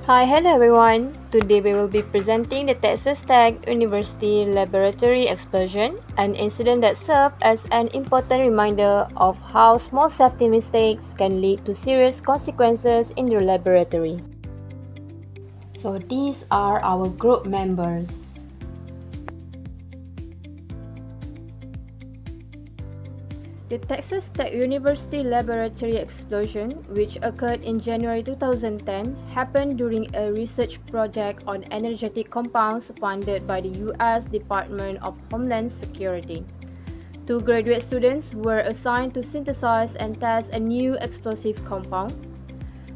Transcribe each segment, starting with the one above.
Hi, hello everyone. Today we will be presenting the Texas Tech University Laboratory Explosion, an incident that served as an important reminder of how small safety mistakes can lead to serious consequences in the laboratory. So these are our group members. The Texas Tech University Laboratory explosion, which occurred in January 2010, happened during a research project on energetic compounds funded by the U.S. Department of Homeland Security. Two graduate students were assigned to synthesize and test a new explosive compound.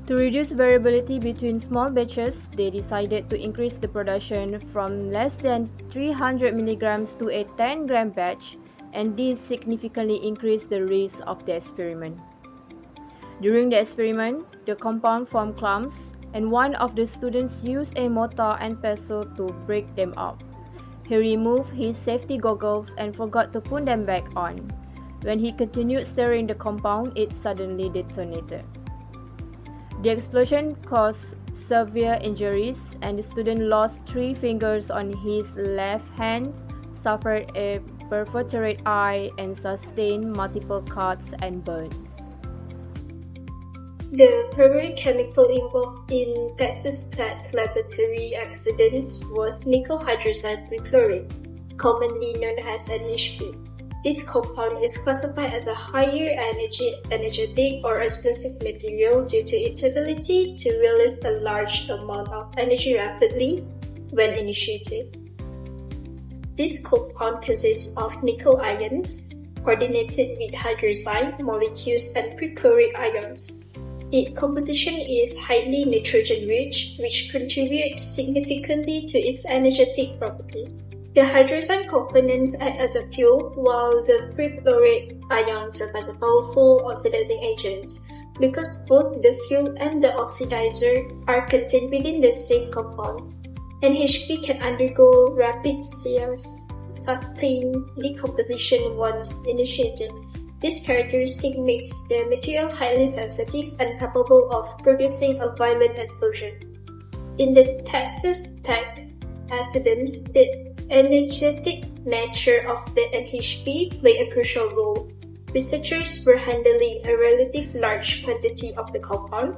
To reduce variability between small batches, they decided to increase the production from less than 300 milligrams to a 10-gram batch, and this significantly increased the risk of the experiment. During the experiment, the compound formed clumps, and one of the students used a mortar and pestle to break them up. He removed his safety goggles and forgot to put them back on. When he continued stirring the compound, it suddenly detonated. The explosion caused severe injuries, and the student lost 3 fingers on his left hand, suffered a perforated eye, and sustained multiple cuts and burns. The primary chemical involved in Texas Tech laboratory accidents was nickel hydroxide perchlorate, commonly known as NHP. This compound is classified as a higher energetic or explosive material due to its ability to release a large amount of energy rapidly when initiated. This compound consists of nickel ions coordinated with hydroxide molecules and perchlorate ions. Its composition is highly nitrogen-rich, which contributes significantly to its energetic properties. The hydroxide components act as a fuel, while the perchlorate ions serve as powerful oxidizing agents. Because both the fuel and the oxidizer are contained within the same compound, NHP can undergo rapid sustained decomposition once initiated. This characteristic makes the material highly sensitive and capable of producing a violent explosion. In the Texas Tech accidents, the energetic nature of the NHP played a crucial role. Researchers were handling a relatively large quantity of the compound,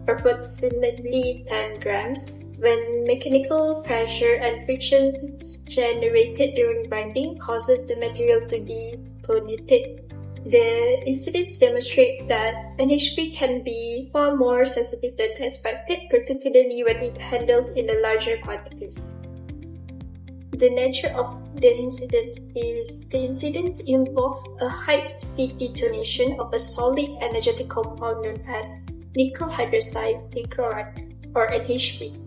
approximately 10 grams, when mechanical pressure and friction generated during grinding causes the material to detonate. The incidents demonstrate that NHP can be far more sensitive than expected, particularly when it handles in the larger quantities. The nature of the incidents involve a high-speed detonation of a solid energetic compound known as nickel hydroxide perchlorate, or NHP.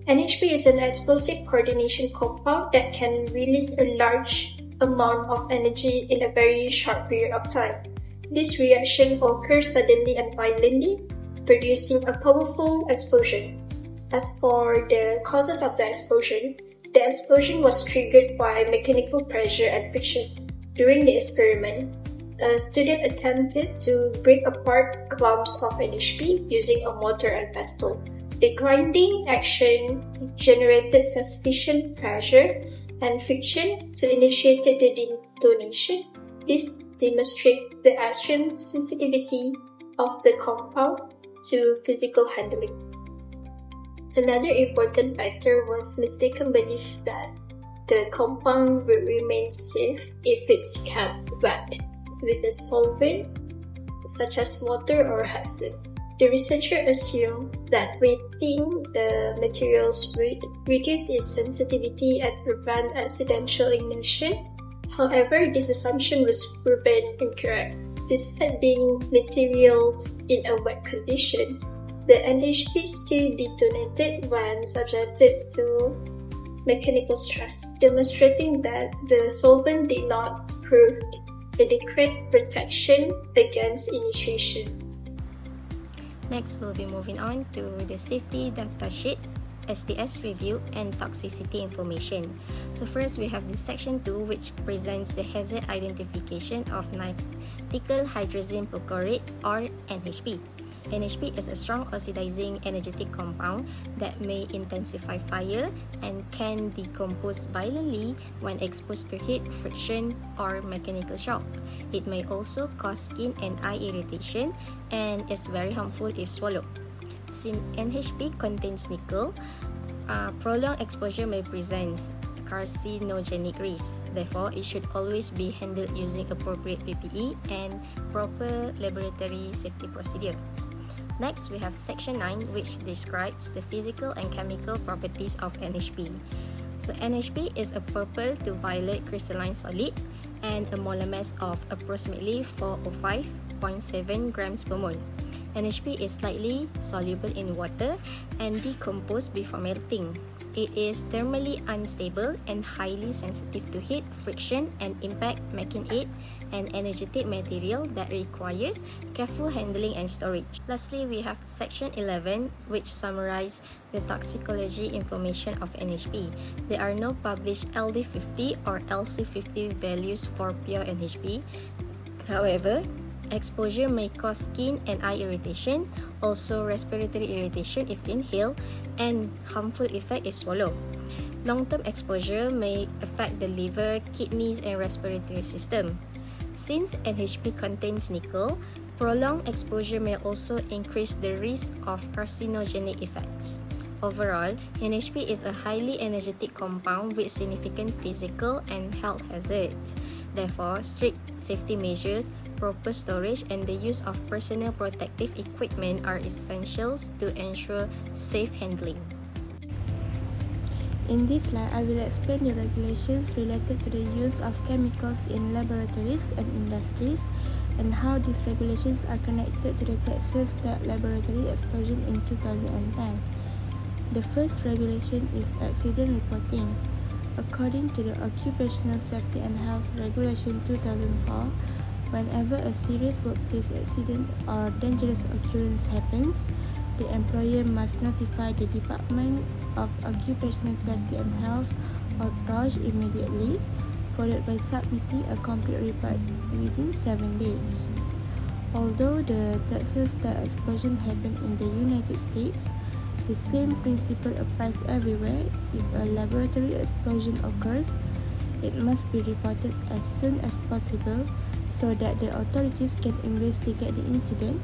NHP is an explosive coordination compound that can release a large amount of energy in a very short period of time. This reaction occurs suddenly and violently, producing a powerful explosion. As for the causes of the explosion was triggered by mechanical pressure and friction. During the experiment, a student attempted to break apart clumps of NHP using a mortar and pestle. The grinding action generated sufficient pressure and friction to initiate the detonation. This demonstrates the extreme sensitivity of the compound to physical handling. Another important factor was mistaken belief that the compound would remain safe if it's kept wet with a solvent such as water or acid. The researcher assumed that wetting the materials would reduce its sensitivity and prevent accidental ignition. However, this assumption was proven incorrect. Despite being materials in a wet condition, the NHP still detonated when subjected to mechanical stress, demonstrating that the solvent did not prove adequate protection against initiation. Next, we'll be moving on to the safety data sheet, SDS review, and toxicity information. So first, we have the section 2, which presents the hazard identification of nickel hydrogen perchlorate, or NHP. NHP is a strong oxidizing energetic compound that may intensify fire and can decompose violently when exposed to heat, friction, or mechanical shock. It may also cause skin and eye irritation and is very harmful if swallowed. Since NHP contains nickel, prolonged exposure may present carcinogenic risk. Therefore, it should always be handled using appropriate PPE and proper laboratory safety procedure. Next, we have section 9, which describes the physical and chemical properties of NHP. So NHP is a purple to violet crystalline solid and a molar mass of approximately 405.7 grams per mole. NHP is slightly soluble in water and decomposed before melting. It is thermally unstable and highly sensitive to heat, friction, and impact, making it an energetic material that requires careful handling and storage. Lastly, we have section 11, which summarizes the toxicology information of NHP. There are no published LD50 or LC50 values for pure NHP. However, exposure may cause skin and eye irritation, also respiratory irritation if inhaled, and harmful effect if swallowed. Long-term exposure may affect the liver, kidneys, and respiratory system. Since NHP contains nickel, prolonged exposure may also increase the risk of carcinogenic effects. Overall, NHP is a highly energetic compound with significant physical and health hazards. Therefore, strict safety measures, proper storage, and the use of personal protective equipment are essentials to ensure safe handling. In this slide, I will explain the regulations related to the use of chemicals in laboratories and industries and how these regulations are connected to the Texas Tech Laboratory explosion in 2010. The first regulation is accident reporting. According to the Occupational Safety and Health Regulation 2004, whenever a serious workplace accident or dangerous occurrence happens, the employer must notify the Department of Occupational Safety and Health or DOJ immediately, followed by submitting a complete report within 7 days. Although the Texas Tech explosion happened in the United States, the same principle applies everywhere. If a laboratory explosion occurs, it must be reported as soon as possible so that the authorities can investigate the incident,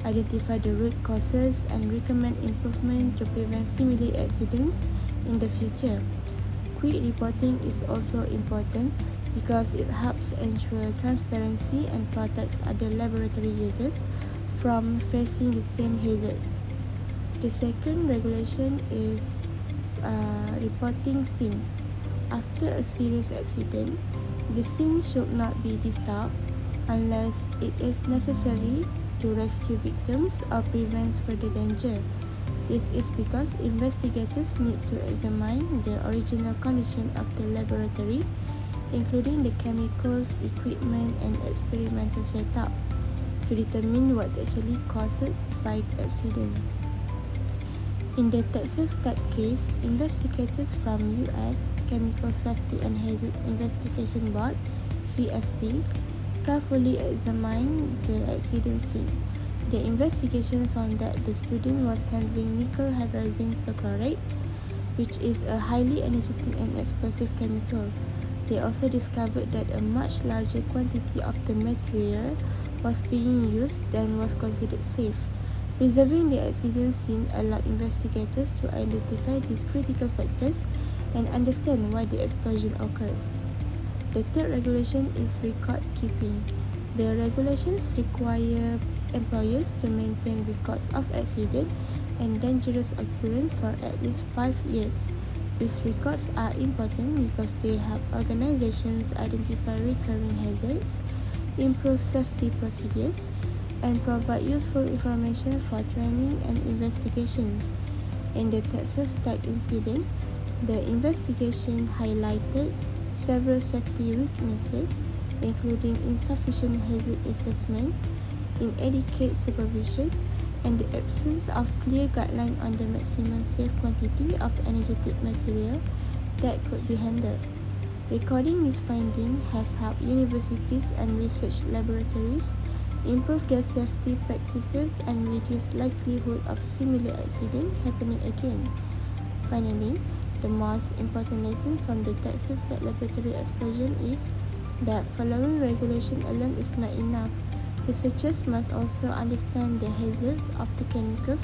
identify the root causes, and recommend improvement to prevent similar accidents in the future. Quick reporting is also important because it helps ensure transparency and protects other laboratory users from facing the same hazard. The second regulation is reporting scene. After a serious accident, the scene should not be disturbed unless it is necessary to rescue victims or prevent further danger. This is because investigators need to examine the original condition of the laboratory, including the chemicals, equipment, and experimental setup, to determine what actually caused by the accident. In the Texas Tech case, investigators from U.S. Chemical Safety and Hazard Investigation Board (CSB) carefully examined the accident scene. The investigation found that the student was handling nickel hydrazine perchlorate, which is a highly energetic and explosive chemical. They also discovered that a much larger quantity of the material was being used than was considered safe. Preserving the accident scene allowed investigators to identify these critical factors and understand why the explosion occurred. The third regulation is record keeping. The regulations require employers to maintain records of accident and dangerous occurrence for at least 5 years. These records are important because they help organizations identify recurring hazards, improve safety procedures, and provide useful information for training and investigations. In the Texas Tech incident, the investigation highlighted several safety weaknesses, including insufficient hazard assessment, inadequate supervision, and the absence of clear guidelines on the maximum safe quantity of energetic material that could be handled. Recording this finding has helped universities and research laboratories improve their safety practices, and reduce likelihood of similar accident happening again. Finally, the most important lesson from the Texas Tech Laboratory explosion is that following regulation alone is not enough. Researchers must also understand the hazards of the chemicals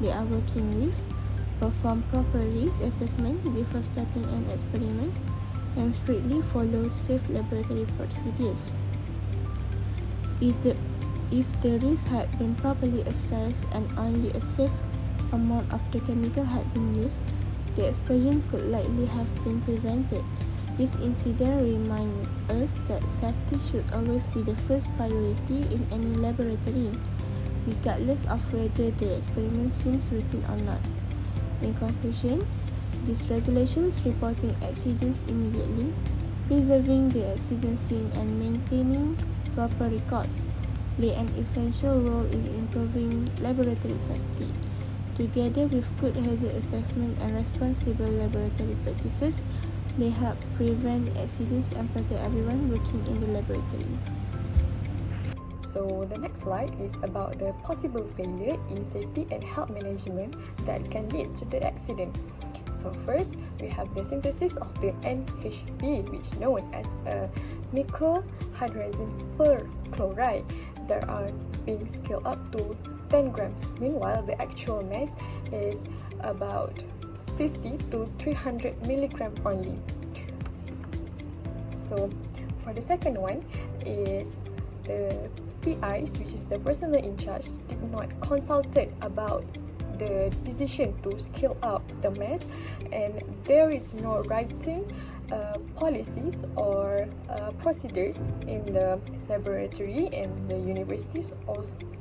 they are working with, perform proper risk assessment before starting an experiment, and strictly follow safe laboratory procedures. If the risk had been properly assessed and only a safe amount of the chemical had been used, the explosion could likely have been prevented. This incident reminds us that safety should always be the first priority in any laboratory, regardless of whether the experiment seems routine or not. In conclusion, these regulations reporting accidents immediately, preserving the accident scene, and maintaining proper records play an essential role in improving laboratory safety. Together with good hazard assessment and responsible laboratory practices, they help prevent accidents and protect everyone working in the laboratory. So the next slide is about the possible failure in safety and health management that can lead to the accident. So first, we have the synthesis of the NHP, which is known as a nickel hydrazine perchloride that are being scaled up to 10 grams. Meanwhile, the actual mass is about 50 to 300 milligram only. So for the second one is the PIs, which is the personnel in charge, did not consulted about the decision to scale up the mass, and there is no writing policies or procedures in the laboratory and the universities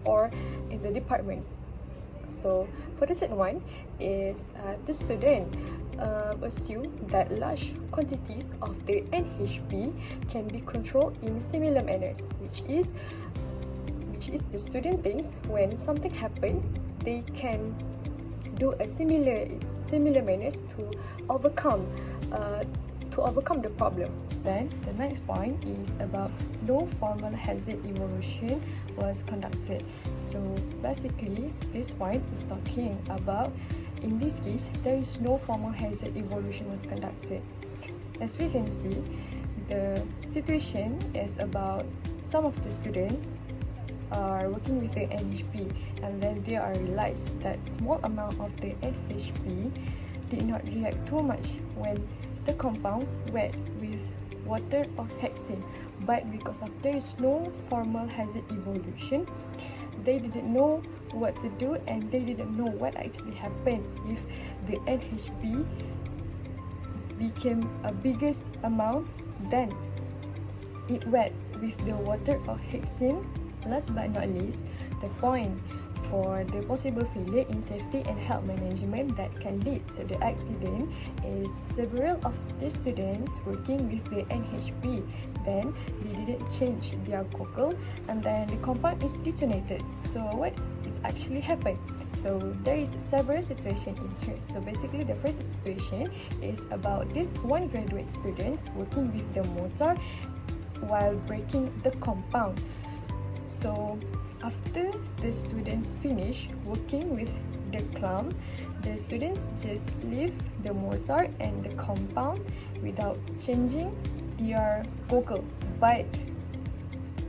or in the department. So for the third one is the student assume that large quantities of the NHP can be controlled in similar manners, which is the student thinks when something happens, they can do a similar manners to overcome the problem. Then the next point is about no formal hazard evaluation was conducted. So basically, this point is talking about, in this case, there is no formal hazard evaluation was conducted. As we can see, the situation is about some of the students are working with the NHP, and then they are realized that small amount of the NHP did not react too much when the compound wet with water or hexane, but because of there is no formal hazard evaluation, they didn't know what to do, and they didn't know what actually happened if the NHP became a biggest amount than it wet with the water or hexane. Last but not least, the point for the possible failure in safety and health management that can lead to the accident is several of the students working with the NHP, then they didn't change their goggle, and then the compound is detonated. So what is actually happened? So there is several situations in here. So basically, the first situation is about this one graduate students working with the motor while breaking the compound. So after the students finish working with the clump, the students just leave the mortar and the compound without changing their goggle. But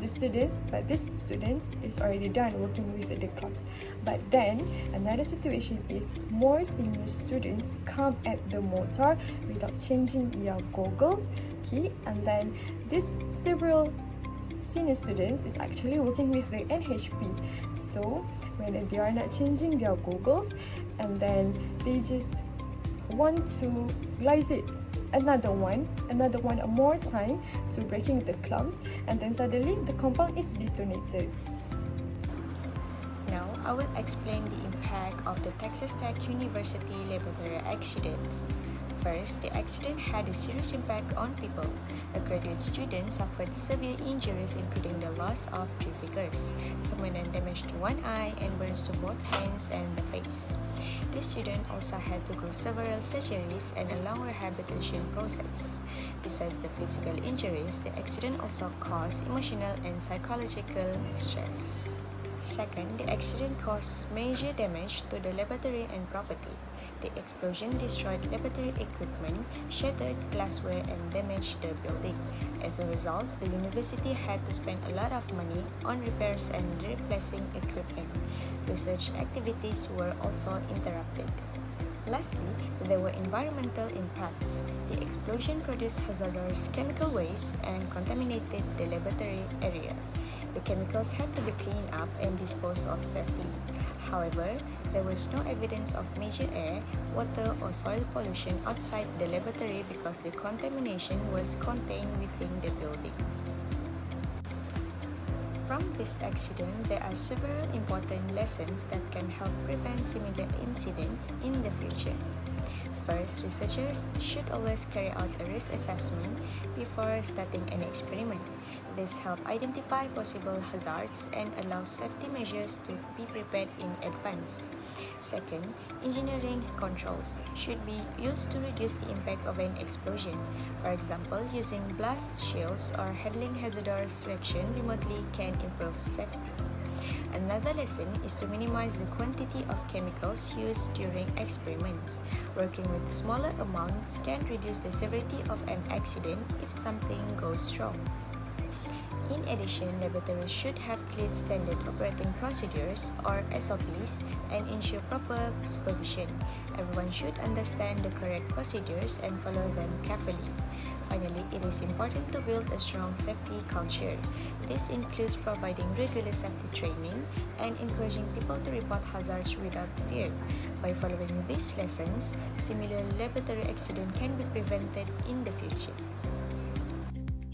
this students is already done working with the clumps. But then another situation is more senior students come at the mortar without changing their goggles, okay, and then this several senior students is actually working with the NHP. So when they are not changing their goggles, and then they just want to glaze it another one more time to breaking the clumps, and then suddenly the compound is detonated. Now, I will explain the impact of the Texas Tech University laboratory accident. First, the accident had a serious impact on people. A graduate student suffered severe injuries including the loss of 3 fingers, permanent damage to one eye, and burns to both hands and the face. This student also had to go several surgeries and a long rehabilitation process. Besides the physical injuries, the accident also caused emotional and psychological stress. Second, the accident caused major damage to the laboratory and property. The explosion destroyed laboratory equipment, shattered glassware, and damaged the building. As a result, the university had to spend a lot of money on repairs and replacing equipment. Research activities were also interrupted. Lastly, there were environmental impacts. The explosion produced hazardous chemical waste and contaminated the laboratory area. The chemicals had to be cleaned up and disposed of safely. However, there was no evidence of major air, water, or soil pollution outside the laboratory because the contamination was contained within the buildings. From this accident, there are several important lessons that can help prevent similar incidents in the future. First, researchers should always carry out a risk assessment before starting an experiment. This helps identify possible hazards and allows safety measures to be prepared in advance. Second, engineering controls should be used to reduce the impact of an explosion. For example, using blast shields or handling hazardous reaction remotely can improve safety. Another lesson is to minimize the quantity of chemicals used during experiments. Working with smaller amounts can reduce the severity of an accident if something goes wrong. In addition, laboratories should have clear standard operating procedures or SOPs and ensure proper supervision. Everyone should understand the correct procedures and follow them carefully. Finally, it is important to build a strong safety culture. This includes providing regular safety training and encouraging people to report hazards without fear. By following these lessons, similar laboratory accidents can be prevented in the future.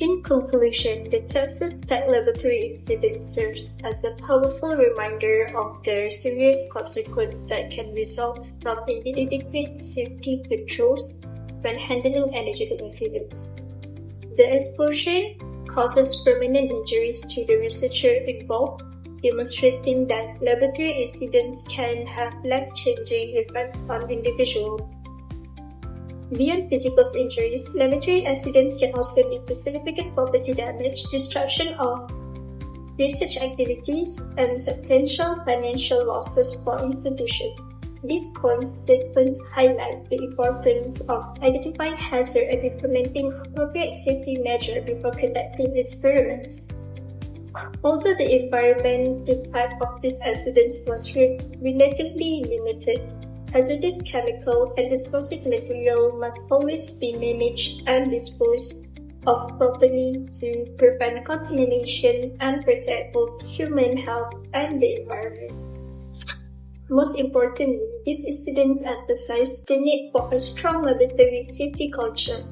In conclusion, the Texas Tech Laboratory incident serves as a powerful reminder of the serious consequences that can result from inadequate safety controls when handling energetic incidents. The explosion causes permanent injuries to the researcher involved, demonstrating that laboratory incidents can have life-changing effects on individuals. Beyond physical injuries, laboratory accidents can also lead to significant property damage, destruction of research activities, and substantial financial losses for institutions. These consequences highlight the importance of identifying hazards and implementing appropriate safety measures before conducting experiments. Although the environmental impact of these accidents was relatively limited, hazardous chemical and explosive material must always be managed and disposed of properly to prevent contamination and protect both human health and the environment. Most importantly, these incidents emphasize the need for a strong laboratory safety culture.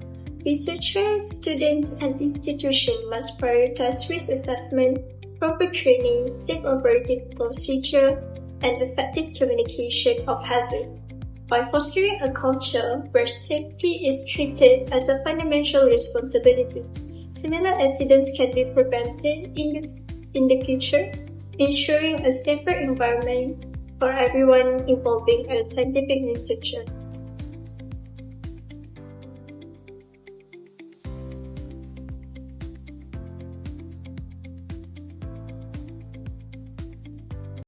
Researchers, students, and institutions must prioritize risk assessment, proper training, safe operating procedure, and effective communication of hazard. By fostering a culture where safety is treated as a fundamental responsibility, similar accidents can be prevented in the future, ensuring a safer environment for everyone involved in scientific research.